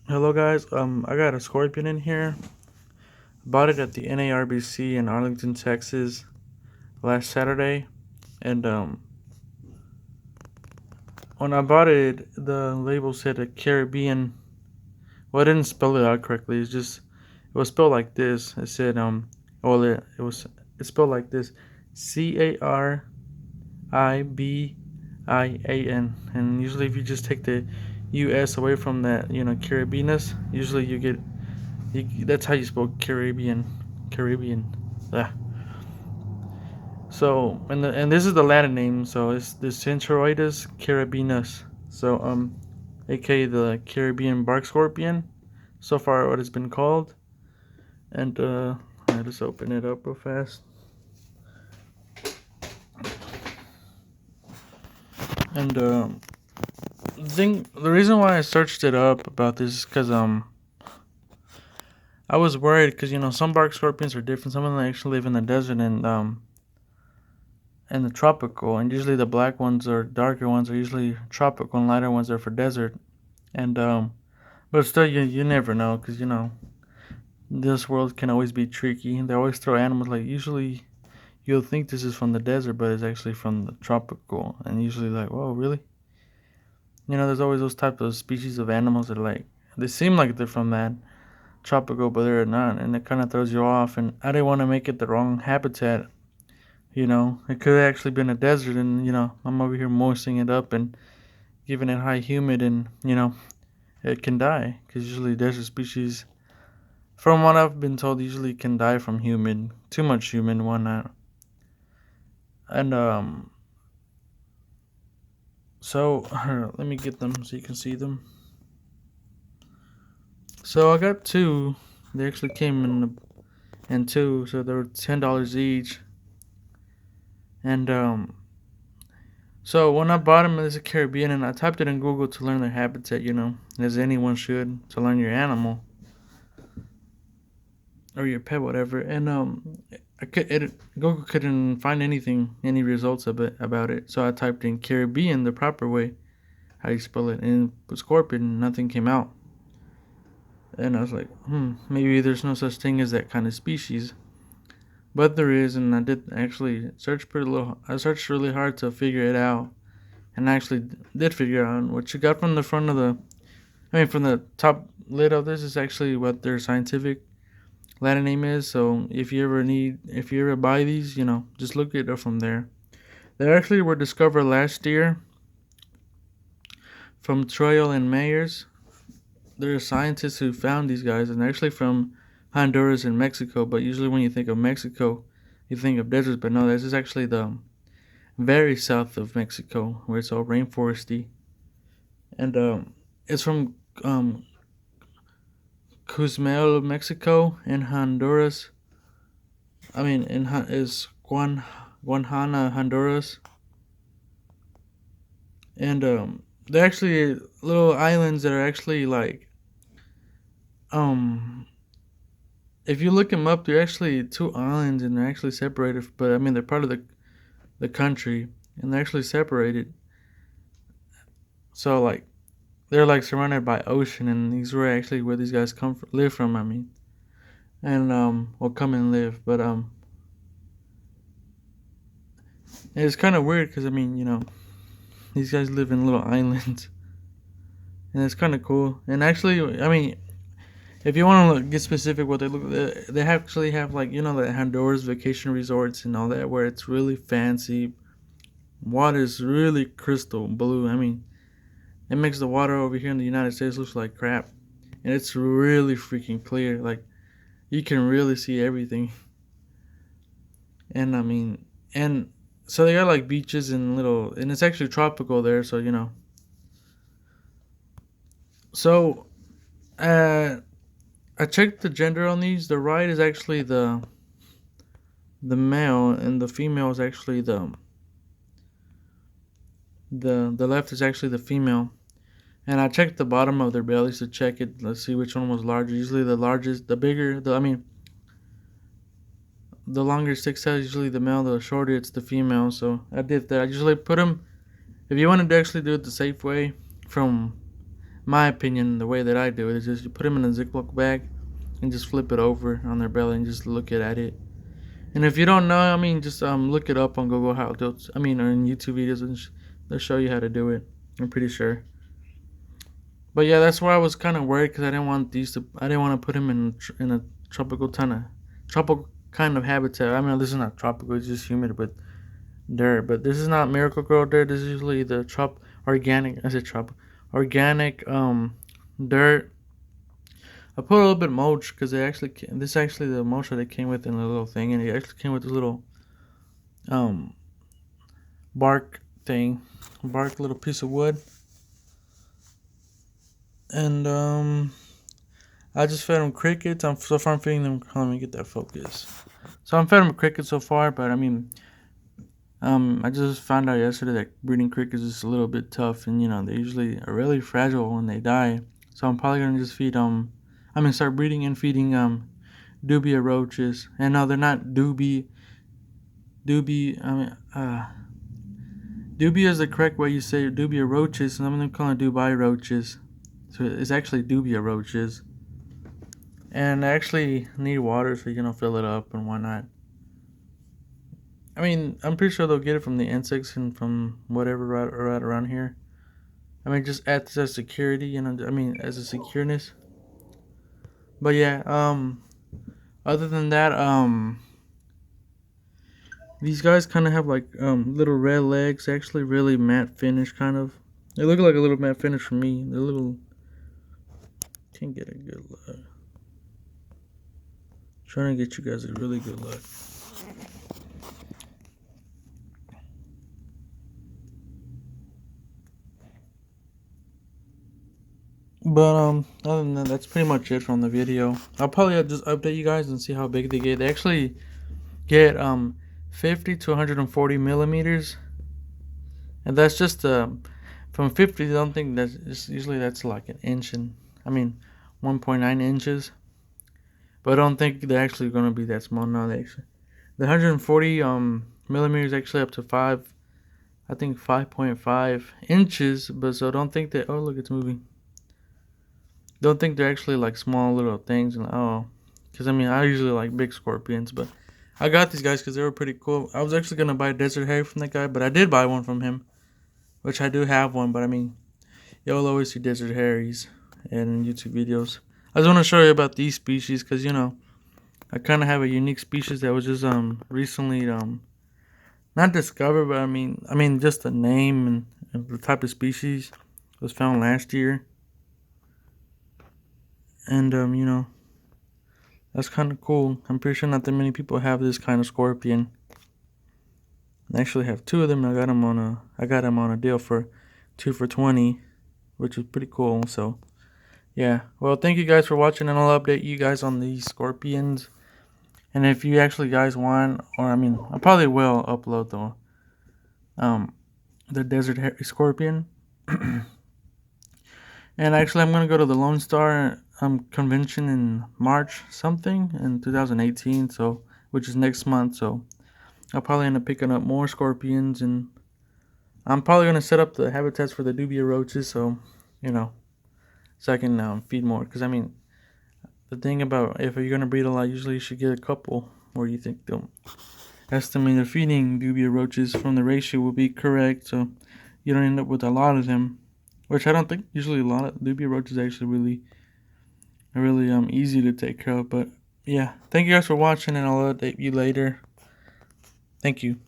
Hello guys, I got a scorpion in here. Bought it at the NARBC in Arlington, Texas last Saturday. And when I bought it, the label said a Caribbean. Well, I didn't spell it out correctly. It was spelled like this. It said well it's spelled like this, Caribian. And usually if you just take the U.S. away from that, Caribbeanus, usually that's how you spell Caribbean. Caribbean. Ah. So and this is the Latin name. So it's the Centroides carabinus. So aka the Caribbean bark scorpion. So far, what it's been called. And I just open it up real fast. And the reason why I searched it up about this is because I was worried because some bark scorpions are different. Some of them actually live in the desert and the tropical, and usually the black ones or darker ones are usually tropical, and lighter ones are for desert. And but still, you never know because this world can always be tricky. They always throw animals like usually you'll think this is from the desert, but it's actually from the tropical, and usually like, whoa, really? There's always those types of species of animals that are like they seem like they're from that tropical, but they're not, and it kind of throws you off. And I didn't want to make it the wrong habitat. It could have actually been a desert, and I'm over here moistening it up and giving it high humid, and it can die because usually desert species, from what I've been told, usually can die from humid, too much humid, and whatnot. And so let me get them so you can see them. So I got two. They actually came in two, so they were $10 each. And so when I bought them as a Caribbean, and I typed it in Google to learn their habitat, as anyone should to learn your animal or your pet, whatever. And Google couldn't find any results of it about it. So I typed in Caribbean the proper way, how you spell it, and put scorpion. Nothing came out. And I was like, maybe there's no such thing as that kind of species. But there is, and I did actually search pretty little. I searched really hard to figure it out, and I actually did figure out what you got from the front of from the top lid of this is actually what their scientific Latin name is. So if you ever buy these, just look it up from there. They actually were discovered last year from Troyel and Mayers. There are scientists who found these guys, and they're actually from Honduras and Mexico. But usually, when you think of Mexico, you think of deserts. But no, this is actually the very south of Mexico, where it's all rainforesty, and it's from Cozumel, Mexico, and Honduras. Is Guanhana, Honduras, and they're actually little islands that are actually like um if you look them up, they're actually two islands and they're actually separated. But I mean, they're part of the country and they're actually separated. So like they're like surrounded by ocean, and these were actually where these guys live from. I mean, and will come and live. But it's kind of weird because I mean, these guys live in little islands, and it's kind of cool. And actually, I mean, if you want to get specific, what they actually have like the Honduras vacation resorts and all that, where it's really fancy. Water is really crystal blue. I mean, it makes the water over here in the United States look like crap, and it's really freaking clear. Like you can really see everything. And I mean, and so they got like beaches and and it's actually tropical there. So so uh, I checked the gender on these. The right is actually the male, and the female is actually the left is actually the female. And I checked the bottom of their bellies to check it. Let's see which one was larger. Usually the largest, the bigger, the longer six tail is usually the male. The shorter it's the female. So I did that. I usually put them. If you wanted to actually do it the safe way, from my opinion, the way that I do it is just you put them in a Ziploc bag and just flip it over on their belly and just look at it. And if you don't know, I mean, just look it up on Google how to. I mean, or in YouTube videos, and they'll show you how to do it. I'm pretty sure. But yeah, that's why I was kind of worried because I didn't want these to. I didn't want to put them in a tropical kind of habitat. I mean, this is not tropical; it's just humid, but dirt. But this is not Miracle Grow dirt. This is usually the organic. I said organic dirt. I put a little bit of mulch because this is actually the mulch that it came with in a little thing, and it actually came with this little um bark thing, bark little piece of wood, and I just fed them crickets. So far I'm feeding them. Let me get that focus. So I'm feeding them crickets so far, but I mean, I just found out yesterday that breeding crickets is a little bit tough, and they usually are really fragile when they die. So I'm probably gonna just feed start breeding and feeding dubia roaches. And no, they're not dubia. Dubia is the correct way you say dubia roaches, and I'm gonna call it Dubai roaches. So it's actually dubia roaches, and I actually need water so fill it up and whatnot. I mean, I'm pretty sure they'll get it from the insects and from whatever right around here. I mean, just as a security, as a secureness. But yeah, other than that, these guys kind of have like little red legs, actually really matte finish kind of. They look like a little matte finish for me. They're little. Can't get a good look. Trying to get you guys a really good look. But other than that, that's pretty much it from the video. I'll probably just update you guys and see how big they get. They actually get 50 to 140 millimeters, and that's just from 50. I don't think usually that's like an inch, and 1.9 inches. But I don't think they're actually gonna be that small now. The 140 millimeters actually up to 5.5 inches. But so don't think that. Oh look, it's moving. Don't think they're actually like small little things, and because I usually like big scorpions, but I got these guys because they were pretty cool. I was actually gonna buy a desert hare from that guy, but I did buy one from him, which I do have one. But you'll always see desert hares in YouTube videos. I just want to show you about these species because I kind of have a unique species that was just recently not discovered, but just the name and the type of species was found last year. And that's kind of cool. I'm pretty sure not that many people have this kind of scorpion. I actually have two of them. I got them on a deal for 2 for $20, which is pretty cool. So yeah, well, thank you guys for watching, and I'll update you guys on these scorpions. And if you actually guys want, or I probably will upload the desert scorpion. And actually, I'm gonna go to the Lone Star convention in March something in 2018. So, which is next month. So, I'll probably end up picking up more scorpions, and I'm probably gonna set up the habitats for the dubia roaches. So, so I can feed more. Because the thing about if you're gonna breed a lot, usually you should get a couple, or you think they'll estimate the feeding dubia roaches from the ratio will be correct. So, you don't end up with a lot of them. Which I don't think usually a lot of dubia roaches actually really easy to take care of. But yeah, thank you guys for watching, and I'll update you later. Thank you.